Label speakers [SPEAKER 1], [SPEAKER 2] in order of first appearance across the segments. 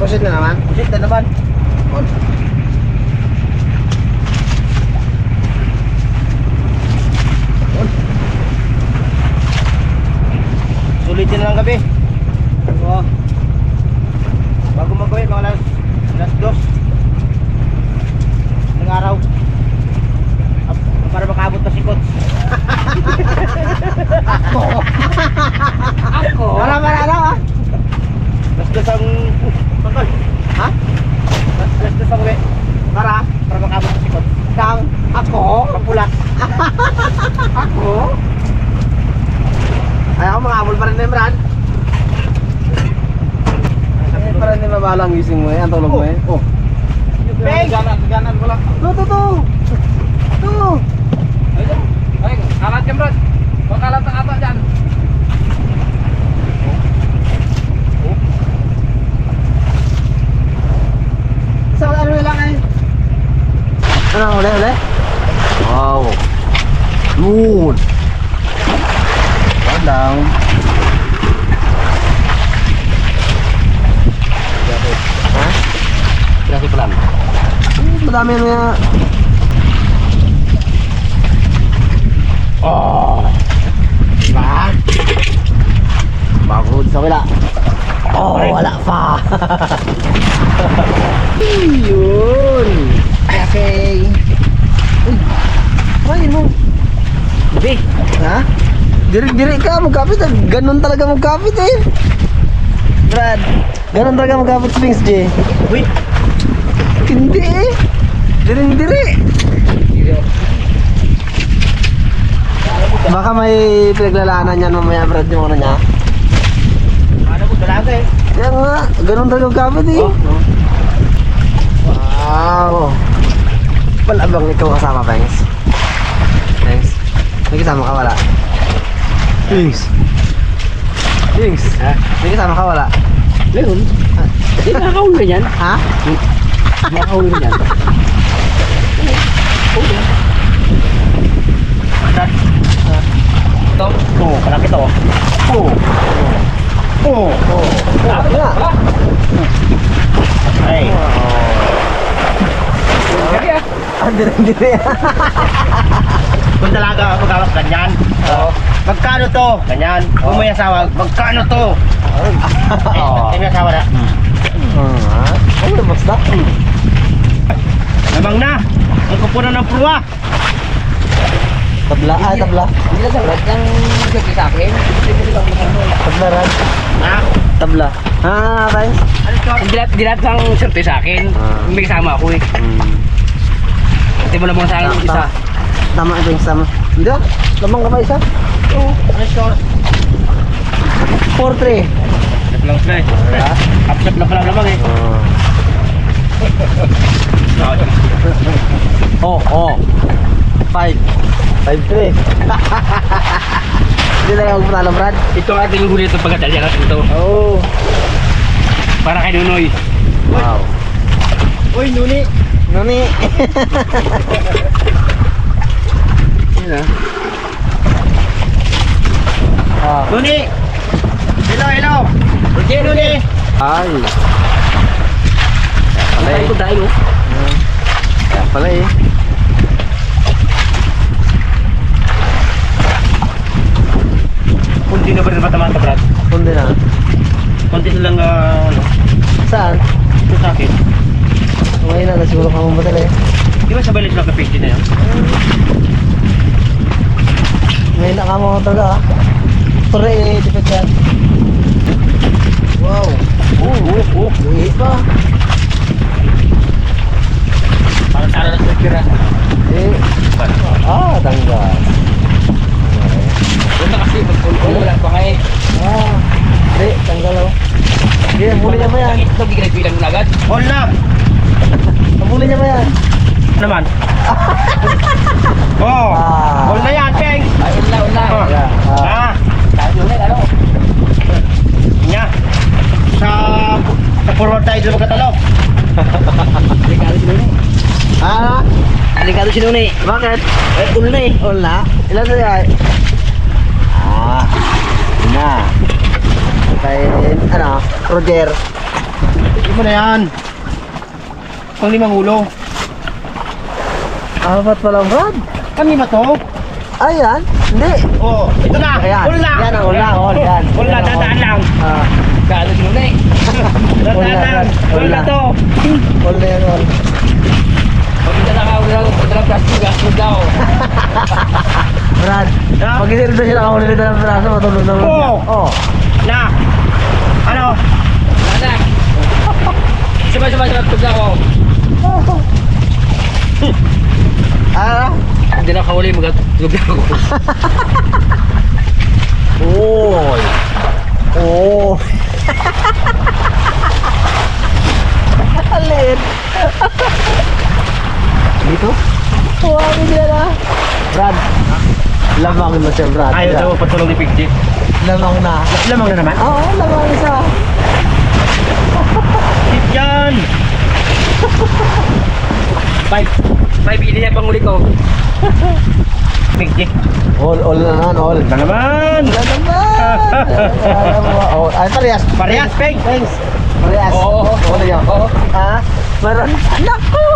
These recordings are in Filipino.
[SPEAKER 1] Pusit na naman.
[SPEAKER 2] Pusit na naman. Sulitin na lang gabi. Oh. Bago mag-uwi, mga alas 2 ng araw. Para makaabot na si Coach.
[SPEAKER 1] Ako?
[SPEAKER 2] Para ah. Alas 2 ang... Ha? Alas 2 ang uwi. Para makaabot na si Coach.
[SPEAKER 1] Ako?
[SPEAKER 2] Kapula.
[SPEAKER 1] Ako? Ay ako makahabol pa rin na yung brand. Eh, parang hindi mabalang gising mo eh, ang tulog mo eh. Oh.
[SPEAKER 2] Peg!
[SPEAKER 3] Ganan wala.
[SPEAKER 1] To.
[SPEAKER 3] Ay, kalat yan, Brad. Pagkalat ang ata dyan.
[SPEAKER 1] Sa ano lang eh. Ano, uli? Wow. Yun. Down. Ha?
[SPEAKER 2] Grabe pa lang.
[SPEAKER 1] Madami ano yan.
[SPEAKER 2] Oh!
[SPEAKER 1] Diba? Bagod sa wala. Oh, wala pa. Yun. Okay. Uy. Kumain mo.
[SPEAKER 2] Gabi.
[SPEAKER 1] Ha? Diri ka, magkapit. Ganon talaga magkapit eh. Brad, ganon talaga magkapit Sphinx J.
[SPEAKER 2] Uy!
[SPEAKER 1] Hindi eh. Diri. Baka may pinaglalaanan yan mamaya Brad yung ano niya.
[SPEAKER 2] Ano ko talaga eh.
[SPEAKER 1] Kaya nga, ganon talaga magkapit eh. Wow. Wala bang ikaw kasama, Bangs? Bangs? May kasama ka wala? Bangs?
[SPEAKER 2] Ha?
[SPEAKER 1] May kasama ka wala?
[SPEAKER 2] Meron. Hindi nakakawin ka yan.
[SPEAKER 1] Ha?
[SPEAKER 2] Nakakawin ka yan. Ito? Oo, kalaki ito. Oo.
[SPEAKER 1] Grabe nga.
[SPEAKER 2] Ay.
[SPEAKER 1] Diri.
[SPEAKER 2] Kung talaga magkawak ganyan. Oo. Magkano to? Ganyan. Kung may asawa, magkano to? Ay, may asawa na.
[SPEAKER 1] Ano basta?
[SPEAKER 2] Nabang na. Ang kupunan ng pruwa.
[SPEAKER 1] Tabla.
[SPEAKER 3] Hindi na salat ng gabi sa akin.
[SPEAKER 1] Tabla Rad.
[SPEAKER 2] Ha?
[SPEAKER 1] Tabla. Bangs?
[SPEAKER 2] Ano to?
[SPEAKER 3] Hindi lahat ng surte sa akin. May kasama ako eh. Hindi mo lamang sa akin isa.
[SPEAKER 1] Tama ito yung sama. Hindi ah. Lamang ka ba isa?
[SPEAKER 2] Oo. Ano score?
[SPEAKER 1] 4-3.
[SPEAKER 2] Half lang sila eh. Half-shot lang pala lamang eh.
[SPEAKER 1] Oh. 5. 5-3. Hindi na yung panalo, Brad.
[SPEAKER 3] Ito ang ating huli itong pagkadalya natin ito.
[SPEAKER 1] Oh.
[SPEAKER 3] Para kay Nunoy.
[SPEAKER 1] Wow.
[SPEAKER 2] Uy, Nuni.
[SPEAKER 1] Yun ah.
[SPEAKER 2] Nuni. Hello. Roger, Nuni.
[SPEAKER 1] Ay.
[SPEAKER 3] Ay, ko tayo.
[SPEAKER 1] Kaya pala eh.
[SPEAKER 2] Kunti na ba rin matamaan ka, Brad?
[SPEAKER 1] Kundi na.
[SPEAKER 2] Kunti na lang, ano,
[SPEAKER 1] Saan?
[SPEAKER 2] ito sa akin.
[SPEAKER 1] Ngayon na siguro ka mong batal eh.
[SPEAKER 2] Di ba sabay lang sila ka-page na yan?
[SPEAKER 1] Ngayon na ka mo talaga ah. Pero eh, tipid yan. Wow. Luhit pa.
[SPEAKER 3] Para tara na sa kira.
[SPEAKER 1] Eh. Tanggal.
[SPEAKER 3] Doon na kasi wala pa nga eh.
[SPEAKER 1] Hindi, tanggal oh. Sige, muli niya mo yan.
[SPEAKER 3] Ito bigay-bilang mo na agad.
[SPEAKER 2] All na!
[SPEAKER 1] Muli niya mo yan.
[SPEAKER 2] Naman. Oh! All na yan, Peng!
[SPEAKER 3] Ay, wala. Tayo na, ano?
[SPEAKER 2] Nya! Sa forward tayo dito magkatalo.
[SPEAKER 3] Delikado si Nunoy. Delikado si Nunoy.
[SPEAKER 1] Bakit?
[SPEAKER 3] All na eh.
[SPEAKER 1] All na? Ilan sa'yo ay? Yun na. Kay, Roger.
[SPEAKER 2] Hindi mo na yan. Pang 5 ulo.
[SPEAKER 1] Apat pa lang, Brad.
[SPEAKER 2] Kanina to?
[SPEAKER 1] Ayan. Hindi.
[SPEAKER 2] Oh, ito na.
[SPEAKER 1] Ayan.
[SPEAKER 2] Ul na.
[SPEAKER 1] Yan ang ul na. Ul. Yan.
[SPEAKER 2] Ul na, dadaan lang.
[SPEAKER 1] Ah.
[SPEAKER 3] Kala din mo na eh.
[SPEAKER 2] Dadaan lang. Ul na to.
[SPEAKER 1] Ul na yan, ul.
[SPEAKER 3] Pag hindi na ng plastic, gastos daw.
[SPEAKER 1] Brad.
[SPEAKER 2] Ha?
[SPEAKER 1] Pag hindi rin siya nakahuli nito ng braso, matulog na
[SPEAKER 2] Oo.
[SPEAKER 1] Oh.
[SPEAKER 2] Na. Ano?
[SPEAKER 3] Wala na. Sabay-sabay pagka ako.
[SPEAKER 1] Ah.
[SPEAKER 3] Hindi na kahuli, magatulog ako.
[SPEAKER 1] Oy. Oh. Alin. Dito? Wow, hindi na. Brad. Lamang mo siya, Brad.
[SPEAKER 2] Ayaw daw patulong ni Piggy.
[SPEAKER 1] Lamang na.
[SPEAKER 2] Lamang na naman.
[SPEAKER 1] Oo, lamang isa.
[SPEAKER 2] Hit yan.
[SPEAKER 3] 5 ini na panghuli ko.
[SPEAKER 2] Piggy.
[SPEAKER 1] All na naman, all.
[SPEAKER 2] Na naman.
[SPEAKER 1] Wala naman. Oh, ay, parehas.
[SPEAKER 2] Parehas, Pig.
[SPEAKER 1] Thanks. Parehas.
[SPEAKER 3] Oo.
[SPEAKER 1] Ano yan?
[SPEAKER 3] Oo.
[SPEAKER 1] Ha? Meron. Naku!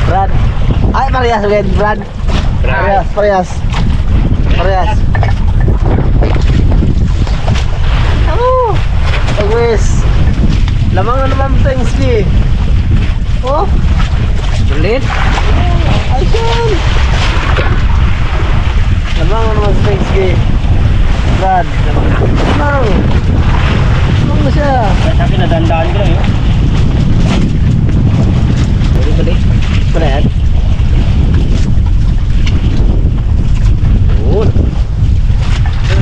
[SPEAKER 1] Brad. Ay, parehas ulit, Brad. Parehas, parehas. Parehas. Oh! Agwis. Lamang na naman thanks, G. Oh!
[SPEAKER 3] Ulit.
[SPEAKER 1] Ayun! Lamang na naman thanks, G. Brad. Lamang. Lamang na siya.
[SPEAKER 2] Sa akin, nadandaan ko lang yun.
[SPEAKER 3] Balik.
[SPEAKER 1] Ano yan? Yun.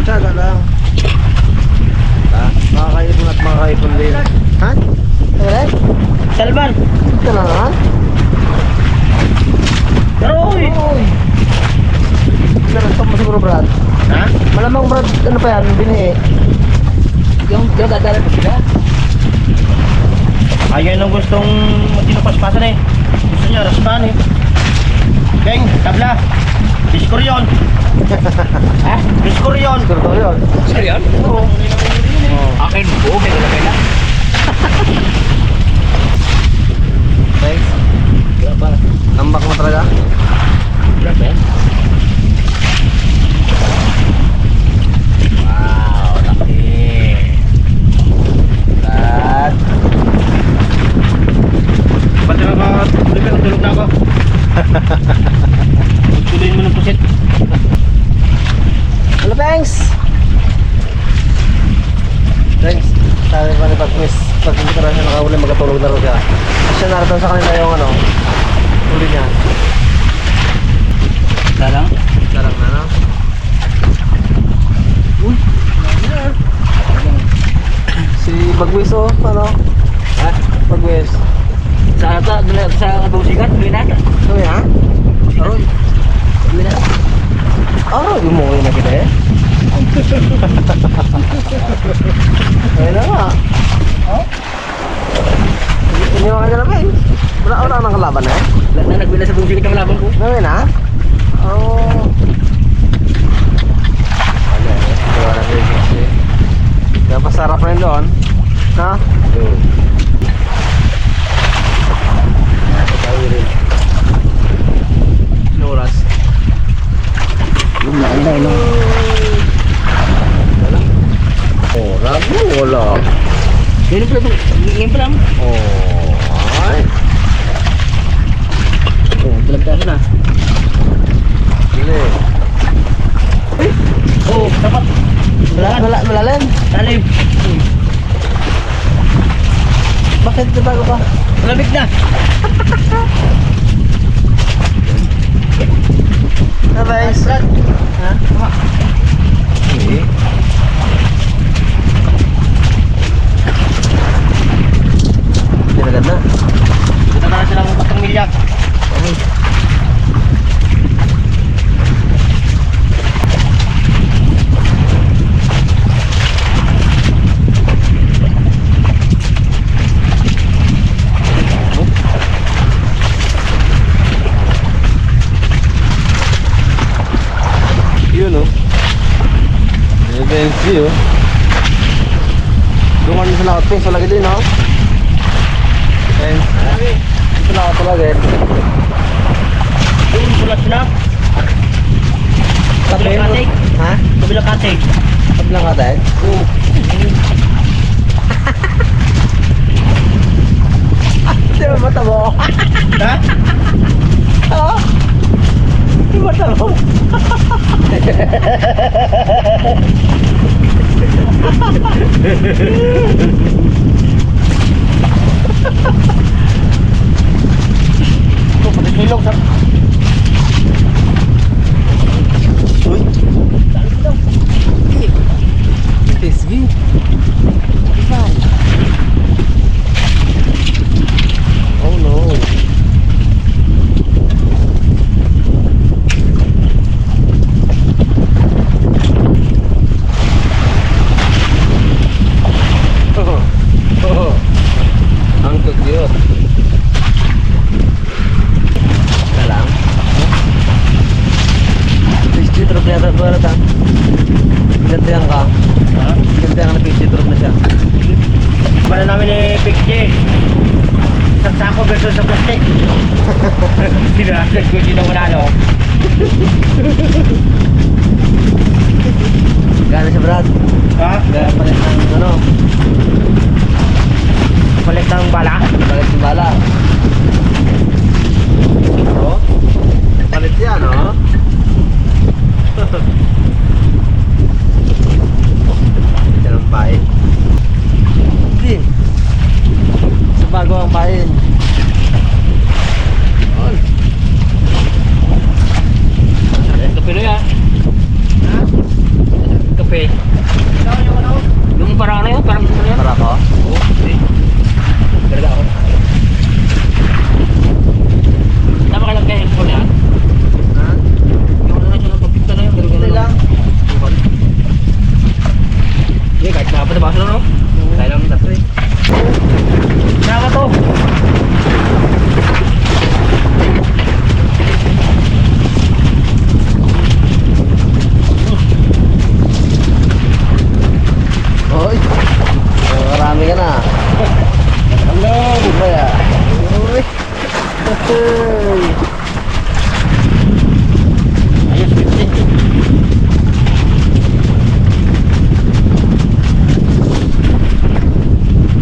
[SPEAKER 1] Tsaga lang. Ha? Makakaipon at makakaipon din. Ha? Ano yan?
[SPEAKER 2] Salman.
[SPEAKER 1] Ito na nga.
[SPEAKER 2] Pero, uy.
[SPEAKER 1] Uy. Narasok mo siguro, Brad.
[SPEAKER 2] Ha?
[SPEAKER 1] Malamang, Brad, ano pa yan? Binihi.
[SPEAKER 3] Yung dadala pa sila.
[SPEAKER 2] Ayaw nang gustong tinupaspasan eh. Gusto niya, raspan eh. Beng, tabla. Biskor yun.
[SPEAKER 3] Ha?
[SPEAKER 2] Biskor yun.
[SPEAKER 1] Siguro to yun.
[SPEAKER 3] Seryon?
[SPEAKER 1] Oo.
[SPEAKER 3] Akin po, may lalagay na.
[SPEAKER 1] Thanks.
[SPEAKER 3] Berapa?
[SPEAKER 1] Tambak mo talaga.
[SPEAKER 3] Berapa ya? Wow, laki.
[SPEAKER 1] Brad.
[SPEAKER 2] Ba't na nakatulog tulog na ako? Tuloyin mo ng pusit.
[SPEAKER 1] Hello, thanks. Thanks. Sabi pa ni Pag-Miss, pag hindi ka na siya nakahuli, magkatulog na rin siya. Kasi siya naratan sa kanila yung ano, huli niya.
[SPEAKER 3] Sekarang?
[SPEAKER 1] Larang na, no? Si Bagwis, oh, ano?
[SPEAKER 3] Ha?
[SPEAKER 1] Bagwis.
[SPEAKER 3] Sa ata, sa kabang sikat, bili na.
[SPEAKER 1] Ano yan? Oh,
[SPEAKER 3] Bili na.
[SPEAKER 1] oh, umuwi na kita eh. Ayun na nga. Oh? Iniwan ka na ba eh? Wala nang kalaban eh?
[SPEAKER 3] Lahat na nagbila sa bang sikat ang laban ko.
[SPEAKER 1] Ngayon na? Oh. Wala na rin kasi. Kaya pasarap na yun doon. Ha? Ano oras?
[SPEAKER 3] Yung nakalay, no?
[SPEAKER 1] Oras? Wala.
[SPEAKER 3] Ganyan pa lang. Ganyan pa lang.
[SPEAKER 1] Oh. Ay.
[SPEAKER 3] Oh, talagtasan na.
[SPEAKER 1] Hindi.
[SPEAKER 2] Oo, dapat.
[SPEAKER 1] Malalim.
[SPEAKER 2] Talim.
[SPEAKER 1] Bakit bago pa?
[SPEAKER 2] Malamig na.
[SPEAKER 1] Bye-bye. Ha? Hindi. Pinagad na.
[SPEAKER 2] Dito na silang 4 milya.
[SPEAKER 1] Yun, oh. Benji, oh. Duman sa lahat, Pins. Wala din, no? Pins. Sa lahat talaga, eh.
[SPEAKER 2] Yung sulat na. Kabilang katig.
[SPEAKER 1] Ha?
[SPEAKER 2] Kabilang katig.
[SPEAKER 1] Kabilang katig? Oo. Di ba mata mo?
[SPEAKER 2] Ha?
[SPEAKER 1] Ha? Di ba mata mo?
[SPEAKER 2] Ito, pati silong sa...
[SPEAKER 1] Uy. Pisgi. Oh no. Ang cute. Dalang. Pisgi trip na yata ba ta? Gantihan ka.
[SPEAKER 2] Ha?
[SPEAKER 1] Gantihan ka na pisgi trip na siya.
[SPEAKER 2] Para namin ni Piggy. Isang sako versus sa plastic. Sinasag ko sino manalo.
[SPEAKER 1] Gano'n siya, Brad?
[SPEAKER 2] Ha?
[SPEAKER 1] Gaya palit ng ano?
[SPEAKER 2] Palit ng bala.
[SPEAKER 1] Palit ng bala. Oh? Palit yan, oh? Yan ang pain. Hindi. Sa bago ang pain. Oh.
[SPEAKER 3] Kape na yan.
[SPEAKER 2] Ha?
[SPEAKER 3] Kape.
[SPEAKER 2] Ikaw yung ano?
[SPEAKER 3] Yung parang ano yun, parang ano yan.
[SPEAKER 1] Para ko?
[SPEAKER 3] Oo, hindi. Talaga ako. Tama ka lang kayo yung yan.
[SPEAKER 1] Ha?
[SPEAKER 3] Yung ano na siya ng pagpinta na yun.
[SPEAKER 1] Hindi lang.
[SPEAKER 3] Hindi, kahit dapat na baso na no? Kaya lang tatlo eh. Sama to.
[SPEAKER 1] Oy. Marami ka na.
[SPEAKER 2] Hello!
[SPEAKER 1] Ano ba yan? Uy. Uy.
[SPEAKER 2] Ayos, 50.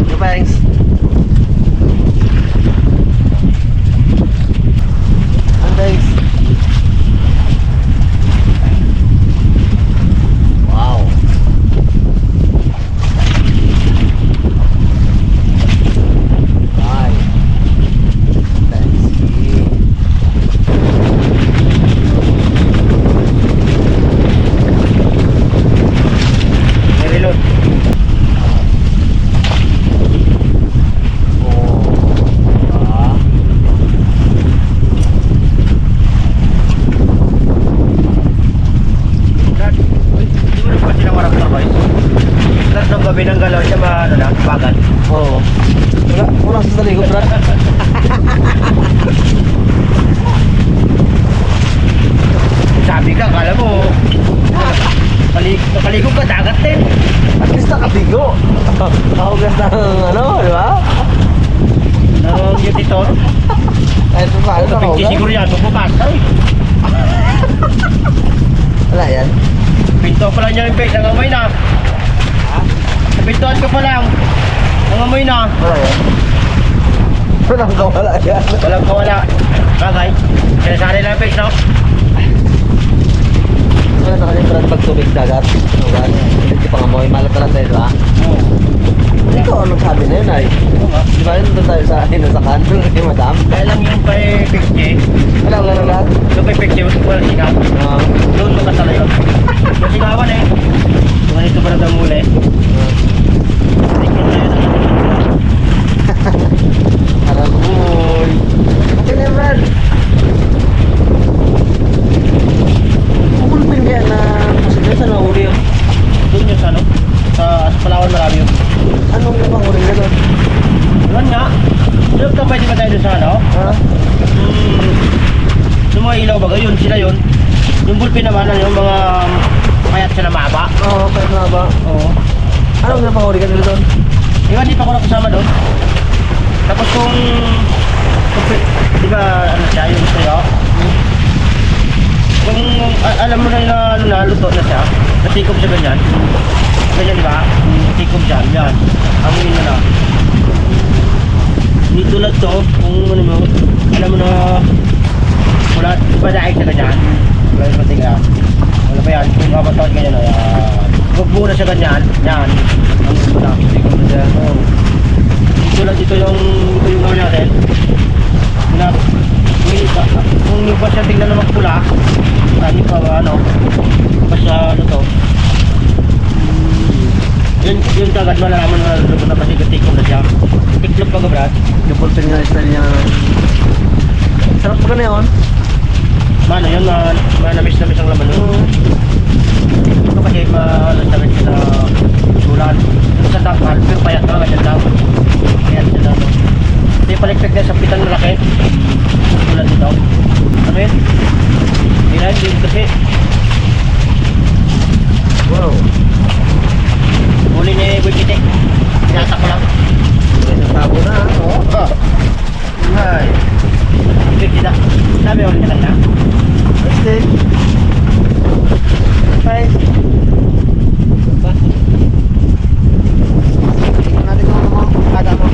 [SPEAKER 1] Ano pa, Yangs? Ano, Yangs? Wow. Ay. Fancy.
[SPEAKER 2] May reload.
[SPEAKER 1] Oh. Ah.
[SPEAKER 2] Dad, di mo na pa sila marap na guys? Dad, nung gabi ng galaw siya ano na, bagal.
[SPEAKER 1] Oo. Wala sa talikod, Brad.
[SPEAKER 2] Sabi ka, kala mo, nakaligog ka, dagat din.
[SPEAKER 1] At least nakabigo. Nakahugas ng ano, di ba?
[SPEAKER 2] Nang yung dito,
[SPEAKER 1] Kahit pa paano
[SPEAKER 2] kapag
[SPEAKER 1] nakahugas.
[SPEAKER 2] siguro yan, bubukas. Ay,
[SPEAKER 1] Wala yan.
[SPEAKER 2] pinto pa lang niya yung page, nangamoy na. Sa pintuan ko pa lang, nangamoy na.
[SPEAKER 1] Wala yan. Walang kawala yan.
[SPEAKER 2] Walang kawala. Bagay, sinasali lang yung page, no?
[SPEAKER 1] Wala na kanyang Brad pag tubig dagat. Hugas. Hindi pa nga mo. Malat na lang tayo, di ba?
[SPEAKER 2] Oo.
[SPEAKER 1] Ikaw, anong sabi na yun ay? Di ba yun doon tayo sa hinasakan? Kay madam?
[SPEAKER 2] Kaya lang yung kay Pixie,
[SPEAKER 1] Wala, wala lahat.
[SPEAKER 2] yung kay Pixie, walang sigaw. Doon mo kasala yun. Yung sigawan eh. Kung ganito pa na muli. Tingin na yun.
[SPEAKER 1] Aragoy. Okay na yan, Brad. Pupulpin kaya na posible sa nahuli yun.
[SPEAKER 2] Doon yun sa ano? Sa Palawan marami yun.
[SPEAKER 1] Anong panghuli na doon?
[SPEAKER 2] Doon nga. Doon tambay di ba tayo doon sa ano?
[SPEAKER 1] Ha?
[SPEAKER 2] Yung mga ilaw baga yun, sila yun. Yung bulpin naman, ano, yung mga Kaya siya na maba.
[SPEAKER 1] Oo, kahit nga ba?
[SPEAKER 2] Oo.
[SPEAKER 1] Anong napahuli ka nila doon?
[SPEAKER 2] Iwan, di pa ako nakasama doon. Tapos kung di ba, ano siya, yung sayo? Kung alam mo na yung ano na, luto na siya, natikom siya ganyan. Ganyan, di ba? Natikom siya, yan. Amunin mo na. Hindi tulad to, kung ano mo, alam mo na, wala, di ba daig siya ganyan? Wala yung pating yan. Wala pa yan, kung kapatawad ganyan, ayan. Huwag muna siya ganyan, yan. Amunin mo na. Natikom na siya. Oo. Tulad ito yung gawin natin na kung yung pa siya tingnan na magpula hindi pa ano pa siya luto yun kagad malalaman na luto na kasi gatikom na siya tiklop pa ka Brad
[SPEAKER 1] Yung pulpin nga style niya. Sarap pa na yun.
[SPEAKER 2] mano yun manamis-namis ang laman nun ito kasi malansagan siya na sulan ito sa takal pero payat na ganyan lang payat siya lang hindi palikpik na sa pitang malaki sulan dito ano yun? Hindi na yun kasi
[SPEAKER 1] Wow.
[SPEAKER 2] huli ni Boy Kitik pinata ko lang
[SPEAKER 1] May tabo na. Oo.
[SPEAKER 2] ay ibig kita sabi huli niya kanina
[SPEAKER 1] Pwede.
[SPEAKER 2] bye
[SPEAKER 1] Tingnan natin kung ano mo. Kada mo.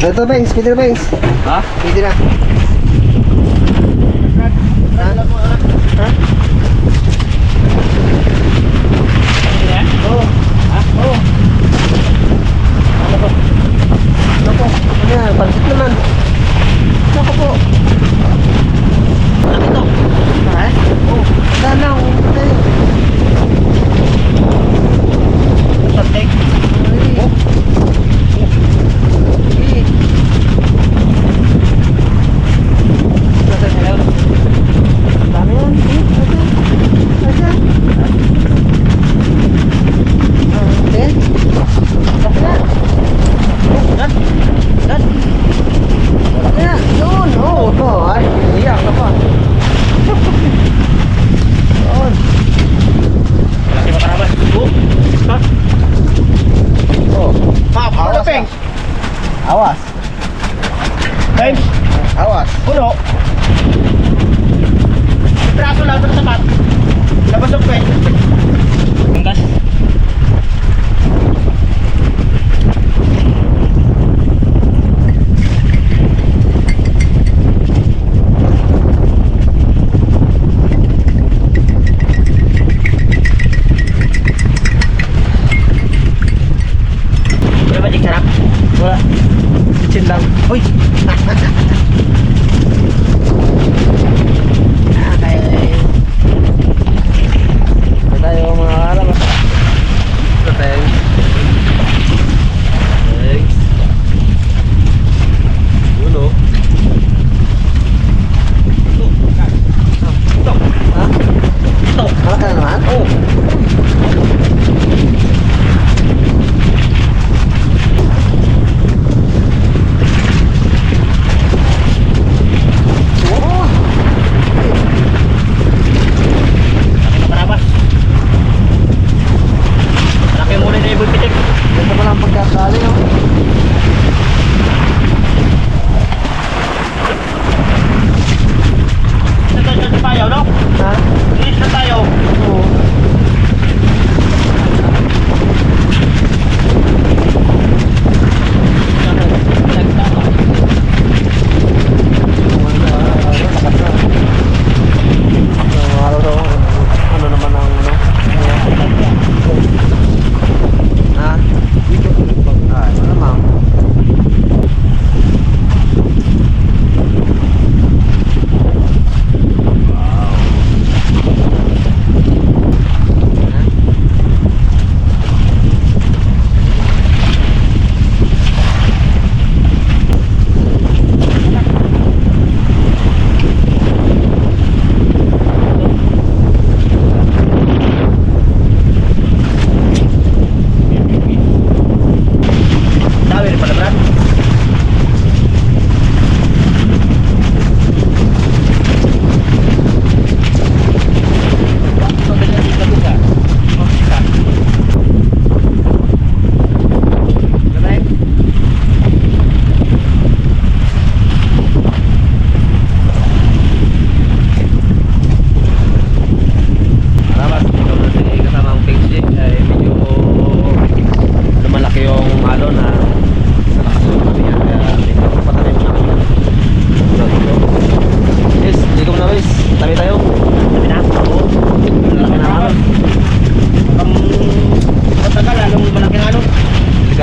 [SPEAKER 1] Ito, Bengs. Pwede na, Bengs.
[SPEAKER 3] Ha?
[SPEAKER 1] Pwede na. Ha? Oo.
[SPEAKER 2] oh ano po
[SPEAKER 1] Naku. Ano yan? Pansit naman. Naku po.
[SPEAKER 2] ano to
[SPEAKER 1] Ha? Oo. Danaw. Ay.
[SPEAKER 2] something
[SPEAKER 1] Ay. Ay.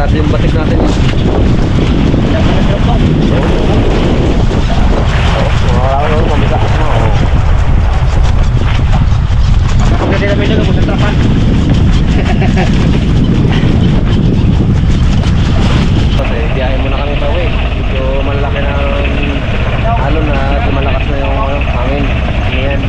[SPEAKER 1] delikado yung batik natin. Wala ko nung mamisa.
[SPEAKER 2] Pagkakita namin nyo, sa trapan.
[SPEAKER 1] Kasi biyahe muna kami pa uwi. Medyo malaki na alon na at malakas na yung hangin. Ayan.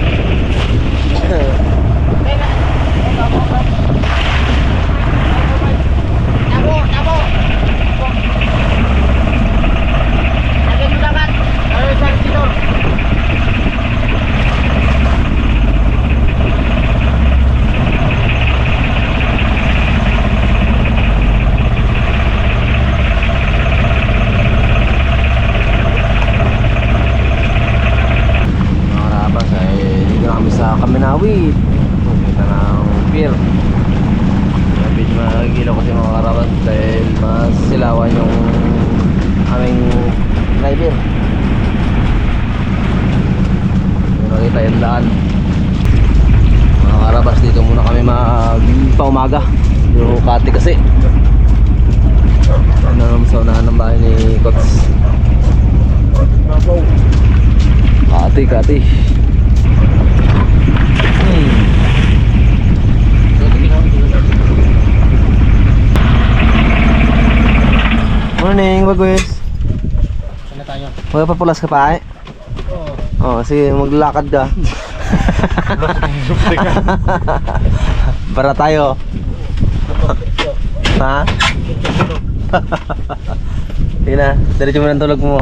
[SPEAKER 1] Kaminawi. Kita ng pier. Medyo magilaw kasi mga karaban dahil mas silawan yung aming driver. Nakita yung daan. Mga karabas, dito muna kami paumaga. Yung Kati kasi. Ano sa unahan ng bahay ni Kots. Kati. Morning, Bagwes.
[SPEAKER 2] Saan na tayo?
[SPEAKER 1] Magpapulas ka pa eh? Oo. Sige, maglalakad ka. Para tayo. Ha? Sige na, diretso mo ng tulog mo.